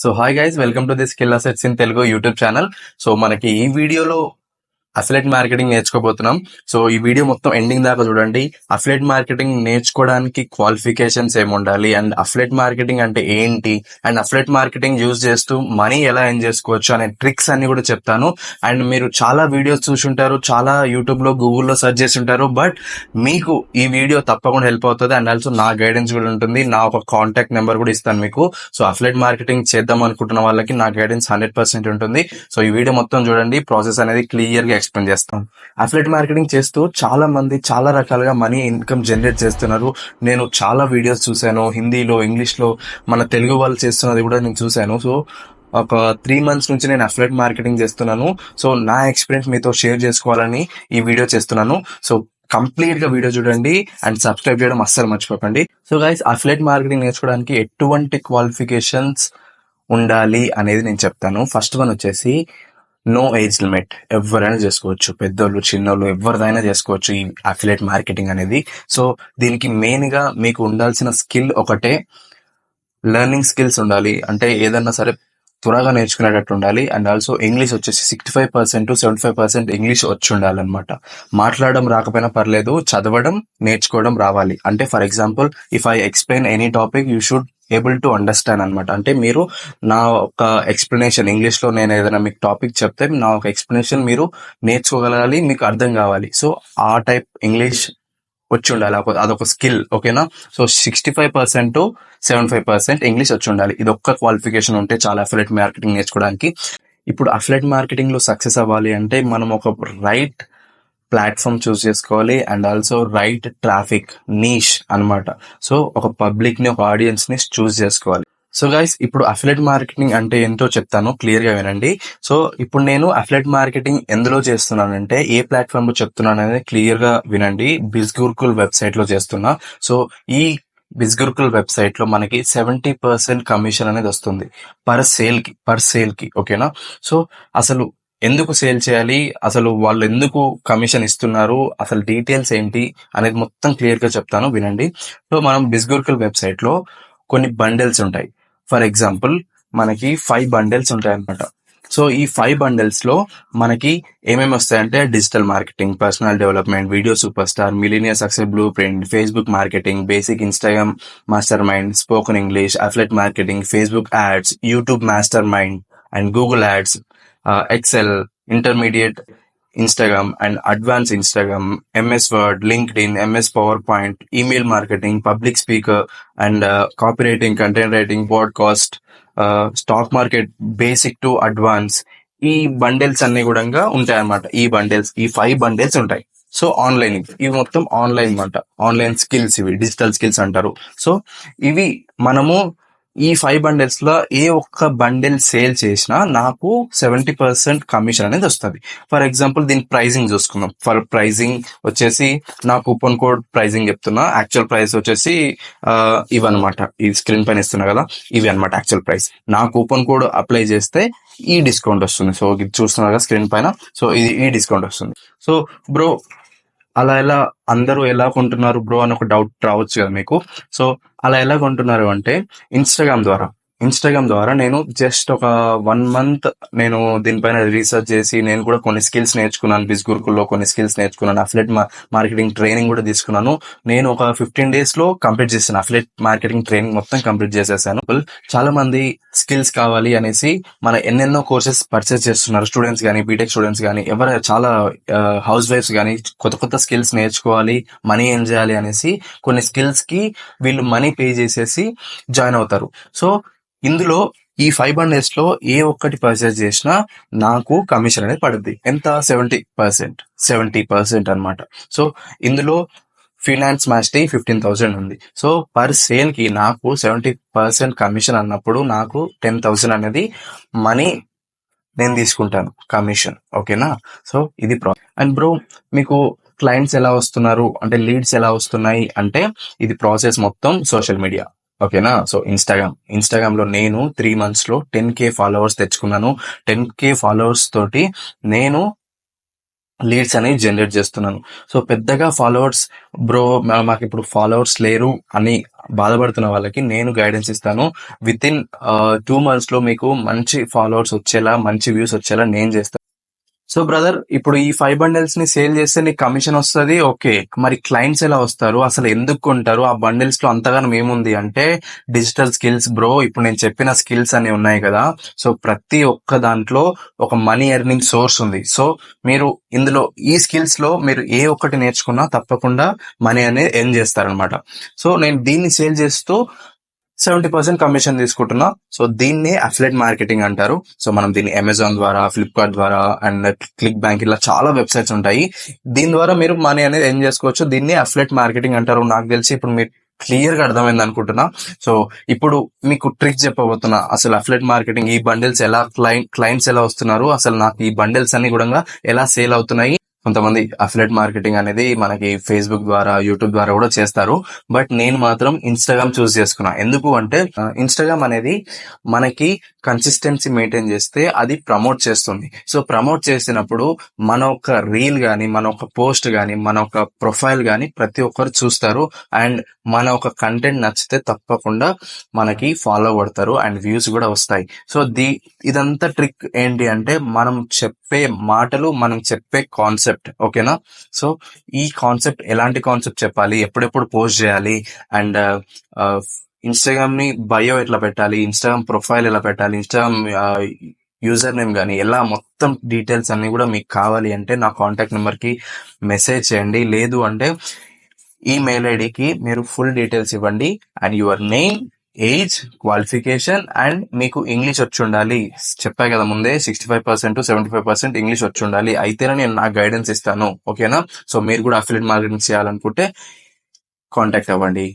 So hi guys, welcome to the skill assets in Telugu YouTube channel. So మనకి ఈ వీడియోలో affiliate marketing నేర్చుకోబోతున్నాం. So ఈ video మొత్తం ending దాకా చూడండి. అఫిలియేట్ మార్కెటింగ్ నేర్చుకోవడానికి క్వాలిఫికేషన్స్ ఏమి ఉండాలి, అండ్ అఫిలియేట్ మార్కెటింగ్ అంటే ఏంటి, అండ్ అఫిలియేట్ మార్కెటింగ్ యూజ్ చేస్తూ మనీ ఎలా ఎర్న్ చేసుకోవచ్చు అనే ట్రిక్స్ అన్ని కూడా చెప్తాను. అండ్ మీరు చాలా వీడియోస్ చూసుంటారు, చాలా యూట్యూబ్ లో గూగుల్లో సెర్చ్ చేసి ఉంటారు, బట్ మీకు ఈ వీడియో తప్పకుండా హెల్ప్ అవుతుంది. అండ్ ఆల్సో నా గైడెన్స్ కూడా ఉంటుంది. నా ఒక కాంటాక్ట్ నెంబర్ కూడా ఇస్తాను మీకు. సో అఫిలియేట్ మార్కెటింగ్ చేద్దాం అనుకుంటున్న వాళ్ళకి నా గైడెన్స్ 100% ఉంటుంది. సో ఈ వీడియో మొత్తం చూడండి, ప్రాసెస్ అనేది క్లియర్ గా ఎక్స్ప్లెయిన్ చేస్తాం. అఫిలియేట్ మార్కెటింగ్ చేస్తూ చాలా మంది చాలా రకాలుగా మనీ ఇన్కమ్ జనరేట్ చేస్తున్నారు. నేను చాలా వీడియోస్ చూశాను, హిందీలో, ఇంగ్లీష్ లో, మన తెలుగు వాళ్ళు చేస్తున్నది కూడా నేను చూశాను. సో ఒక 3 months నుంచి నేను అఫిలియేట్ మార్కెటింగ్ చేస్తున్నాను. సో నా ఎక్స్పీరియన్స్ మీతో షేర్ చేసుకోవాలని ఈ వీడియో చేస్తున్నాను. సో కంప్లీట్ గా వీడియో చూడండి అండ్ సబ్స్క్రైబ్ చేయడం అస్సలు మర్చిపోకండి. సో గైస్, అఫిలియేట్ మార్కెటింగ్ నేర్చుకోవడానికి ఎటువంటి క్వాలిఫికేషన్స్ ఉండాలి అనేది నేను చెప్తాను. ఫస్ట్ వన్ వచ్చేసి నో ఏజ్ లిమిట్. ఎవరైనా చేసుకోవచ్చు, పెద్దోళ్ళు చిన్నోళ్ళు ఎవరిదైనా చేసుకోవచ్చు ఈ అఫిలియేట్ మార్కెటింగ్ అనేది. సో దీనికి మెయిన్ గా మీకు ఉండాల్సిన స్కిల్ ఒకటే, లెర్నింగ్ స్కిల్స్ ఉండాలి. అంటే ఏదన్నా సరే త్వరగా నేర్చుకునేటట్టు ఉండాలి. అండ్ ఆల్సో ఇంగ్లీష్ వచ్చేసి 65% to 75% ఇంగ్లీష్ వచ్చి ఉండాలన్నమాట. మాట్లాడడం రాకపోయినా పర్లేదు, చదవడం నేర్చుకోవడం రావాలి. అంటే for example, if I explain any topic you should able to understand అనమాట. అంటే మీరు నా ఒక ఎక్స్ప్లెనేషన్, ఇంగ్లీష్ లో నేను ఏదైనా మీకు టాపిక్ చెప్తే నా ఒక ఎక్స్ప్లెనేషన్ మీరు నేర్చుకోగలగాలి, మీకు అర్థం కావాలి. సో ఆ టైప్ ఇంగ్లీష్ వచ్చి ఉండాలి. అదొక స్కిల్, ఓకేనా. సో 65% to 75% ఇంగ్లీష్ వచ్చి ఉండాలి. ఇది ఒక్క క్వాలిఫికేషన్ ఉంటే చాలా అఫిలియేట్ మార్కెటింగ్ నేర్చుకోవడానికి. ఇప్పుడు అఫిలియేట్ మార్కెటింగ్ లో సక్సెస్ అవ్వాలి అంటే మనం ఒక రైట్ ప్లాట్ఫామ్ చూస్ చేసుకోవాలి. And also right traffic niche అన్నమాట. సో ఒక పబ్లిక్ ని, ఒక ఆడియన్స్ ని చూస్ చేసుకోవాలి. సో గైస్, ఇప్పుడు అఫిలియేట్ మార్కెటింగ్ అంటే ఏంటో చెప్తాను, క్లియర్ గా వినండి. సో ఇప్పుడు నేను అఫిలియేట్ మార్కెటింగ్ ఎందులో చేస్తున్నానంటే, ఏ ప్లాట్ఫామ్ లో చెప్తున్నాను అనేది క్లియర్ గా వినండి. బిజ్గురుకుల్ వెబ్సైట్ లో చేస్తున్నా. సో ఈ బిజ్గురుకుల్ వెబ్సైట్ లో మనకి 70% కమిషన్ అనేది వస్తుంది పర్ సేల్ కి, ఓకేనా. సో అసలు ఎందుకు సేల్ చేయాలి, అసలు వాళ్ళు ఎందుకు కమిషన్ ఇస్తున్నారు, అసలు డీటెయిల్స్ ఏంటి అనేది మొత్తం క్లియర్ గా చెప్తాను, వినండి. సో మనం బిజ్గురుకుల్ వెబ్సైట్ లో కొన్ని బండిల్స్ ఉంటాయి. ఫర్ ఎగ్జాంపుల్, మనకి 5 బండిల్స్ ఉంటాయి అనమాట. సో ఈ 5 బండిల్స్ లో మనకి ఏమేమి వస్తాయంటే, digital marketing, personal development, video superstar, millionaire success blueprint, Facebook marketing, basic Instagram mastermind, spoken English, affiliate marketing, Facebook ads, YouTube mastermind and Google ads, Excel, intermediate Instagram and advance Instagram, MS Word, LinkedIn, MS PowerPoint, email marketing, public speaker and copywriting, content writing, podcast, stock market basic to advance. ఈ bundles అన్ని కూడా ఉంటాయి అన్నమాట. ఈ 5 bundles ఉంటాయి. So online, ఇవి మొత్తం online అన్నమాట. ఆన్లైన్ స్కిల్స్, ఇవి డిజిటల్ స్కిల్స్ అంటారు. సో ఇవి మనము ఈ 5 బండిల్స్ లో ఏ ఒక్క బండిల్ సేల్ చేసినా నాకు 70% కమిషన్ అనేది వస్తుంది. ఫర్ ఎగ్జాంపుల్, దీని ప్రైజింగ్ చూసుకుందాం. ఫర్ ప్రైజింగ్ వచ్చేసి నా కూపన్ కోడ్ ప్రైజింగ్ చెప్తున్నా. యాక్చువల్ ప్రైస్ వచ్చేసి ఇవన్నమాట. ఈ స్క్రీన్ పైన ఇస్తున్నా కదా, ఇవి అనమాట యాక్చువల్ ప్రైస్. నా కూపన్ కోడ్ అప్లై చేస్తే ఈ డిస్కౌంట్ వస్తుంది. సో ఇది చూస్తున్నారు కదా స్క్రీన్ పైన. సో ఇది ఈ డిస్కౌంట్ వస్తుంది. సో బ్రో, అలా ఎలా అందరూ ఎలా కొంటున్నారు బ్రో అని ఒక డౌట్ రావచ్చు కదా మీకు. సో అలా ఎలా కొంటున్నారు అంటే, ఇన్స్టాగ్రామ్ ద్వారా నేను జస్ట్ ఒక 1 month నేను దీనిపైన రీసెర్చ్ చేసి నేను కూడా కొన్ని స్కిల్స్ నేర్చుకున్నాను. బిజ్గురుకుల్లో కొన్ని స్కిల్స్ నేర్చుకున్నాను. అఫిలియేట్ మార్కెటింగ్ ట్రైనింగ్ కూడా తీసుకున్నాను. నేను ఒక 15 days లో కంప్లీట్ చేశాను. అఫిలియేట్ మార్కెటింగ్ ట్రైనింగ్ మొత్తం కంప్లీట్ చేసేసాను. చాలా మంది స్కిల్స్ కావాలి అనేసి మన ఎన్నెన్నో కోర్సెస్ పర్చేస్ చేస్తున్నారు. స్టూడెంట్స్ కానీ, బీటెక్ స్టూడెంట్స్ కానీ, చాలా హౌస్ వైఫ్స్ కానీ కొత్త స్కిల్స్ నేర్చుకోవాలి, మనీ ఏం చేయాలి అనేసి కొన్ని స్కిల్స్ కి వీళ్ళు మనీ పే చేసేసి జాయిన్ అవుతారు. సో ఇందులో ఈ 5 బండిల్స్ లో ఏ ఒక్కటి పర్చేస్ చేసినా నాకు కమిషన్ అనేది పడుద్ది. ఎంత? 70% అనమాట. సో ఇందులో ఫినాన్స్ మాస్టరీ 15,000 ఉంది. సో పర్ సేల్ కి నాకు 70% కమిషన్ అన్నప్పుడు నాకు 10,000 అనేది మనీ నేను తీసుకుంటాను కమిషన్, ఓకేనా. సో ఇది అండ్ బ్రో, మీకు క్లయింట్స్ ఎలా వస్తున్నారు అంటే, లీడ్స్ ఎలా వస్తున్నాయి అంటే, ఇది ప్రాసెస్ మొత్తం సోషల్ మీడియా, ఓకేనా. సో ఇన్స్టాగ్రామ్ లో నేను 3 months లో 10K ఫాలోవర్స్ తెచ్చుకున్నాను. 10K ఫాలోవర్స్ తోటి నేను లీడ్స్ అనేవి జనరేట్ చేస్తున్నాను. సో పెద్దగా ఫాలోవర్స్ బ్రో మాకు ఇప్పుడు ఫాలోవర్స్ లేరు అని బాధపడుతున్న వాళ్ళకి నేను గైడెన్స్ ఇస్తాను. విత్ ఇన్ 2 months లో మీకు మంచి ఫాలోవర్స్ వచ్చేలా, మంచి వ్యూస్ వచ్చేలా నేను చేస్తాను. సో బ్రదర్, ఇప్పుడు ఈ 5 bundles ని సేల్ చేస్తే నీకు కమిషన్ వస్తుంది, ఓకే. మరి క్లయింట్స్ ఎలా వస్తారు, అసలు ఎందుకు కొంటారు, ఆ బండిల్స్ లో అంతగానం ఏముంది అంటే డిజిటల్ స్కిల్స్ బ్రో. ఇప్పుడు నేను చెప్పిన స్కిల్స్ అన్ని ఉన్నాయి కదా, సో ప్రతి ఒక్క దాంట్లో ఒక మనీ ఎర్నింగ్ సోర్స్ ఉంది. సో మీరు ఇందులో ఈ స్కిల్స్ లో మీరు ఏ ఒక్కటి నేర్చుకున్నా తప్పకుండా మనీ అనేది ఎర్న్ చేస్తారనమాట. సో నేను దీన్ని సేల్ చేస్తూ 70% కమిషన్ తీసుకుంటున్నా. సో దీన్ని అఫిలియేట్ మార్కెటింగ్ అంటారు. సో మనం దీన్ని అమెజాన్ ద్వారా, ఫ్లిప్కార్ట్ ద్వారా అండ్ క్లిక్ బ్యాంక్ ఇలా చాలా వెబ్సైట్స్ ఉంటాయి. దీని ద్వారా మీరు మనీ అనేది ఎర్న్ చేసుకోవచ్చు. దీన్ని అఫిలియేట్ మార్కెటింగ్ అంటారు. నాకు తెలిసి ఇప్పుడు మీరు క్లియర్ గా అర్థమైంది అనుకుంటున్నా. సో ఇప్పుడు మీకు ట్రిక్ చెప్పబోతున్నా. అసలు అఫిలియేట్ మార్కెటింగ్, ఈ బండిల్స్ ఎలా క్లయింట్స్ ఎలా వస్తున్నారు, అసలు నాకు ఈ బండిల్స్ అన్ని కూడా ఎలా సేల్ అవుతున్నాయి. కొంతమంది అఫిలియేట్ మార్కెటింగ్ అనేది మనకి ఫేస్బుక్ ద్వారా, యూట్యూబ్ ద్వారా కూడా చేస్తారు. బట్ నేను మాత్రం ఇన్స్టాగ్రామ్ చూస్ చేసుకున్నా. ఎందుకు అంటే ఇన్స్టాగ్రామ్ అనేది మనకి కన్సిస్టెన్సీ మెయింటైన్ చేస్తే అది ప్రమోట్ చేస్తుంది. సో ప్రమోట్ చేసినప్పుడు మన ఒక రీల్ గానీ, మన ఒక పోస్ట్ గానీ, మన ఒక ప్రొఫైల్ గానీ ప్రతి ఒక్కరు చూస్తారు. అండ్ మన ఒక కంటెంట్ నచ్చితే తప్పకుండా మనకి ఫాలో కొడతారు అండ్ వ్యూస్ కూడా వస్తాయి. సో ఇదంతా ట్రిక్ ఏంటి అంటే మనం చెప్పే మాటలు, మనం చెప్పే కాన్సెప్ట్, ఓకేనా. సో ఈ కాన్సెప్ట్, ఎలాంటి కాన్సెప్ట్ చెప్పాలి, ఎప్పుడెప్పుడు పోస్ట్ చేయాలి, అండ్ ఇన్స్టాగ్రామ్ ని బయో ఎట్లా పెట్టాలి, ఇన్స్టాగ్రామ్ ప్రొఫైల్ ఎలా పెట్టాలి, ఇన్స్టాగ్రామ్ యూజర్ నేమ్ కానీ ఎలా, మొత్తం డీటెయిల్స్ అన్ని కూడా మీకు కావాలి అంటే నా కాంటాక్ట్ నెంబర్ కి మెసేజ్ చేయండి. లేదు అంటే ఈ మెయిల్ ఐడికి మీరు ఫుల్ డీటెయిల్స్ ఇవ్వండి and your name, age, qualification and మీకు ఇంగ్లీష్ వచ్చి ఉండాలి. చెప్పా కదా ముందే, 65% to 75% ఇంగ్లీష్ వచ్చి ఉండాలి. అయితేనే నేను నా గైడెన్స్ ఇస్తాను, ఓకేనా. సో మీరు కూడా అఫిలియేట్ మార్కెటింగ్ చేయాలనుకుంటే కాంటాక్ట్ అవ్వండి.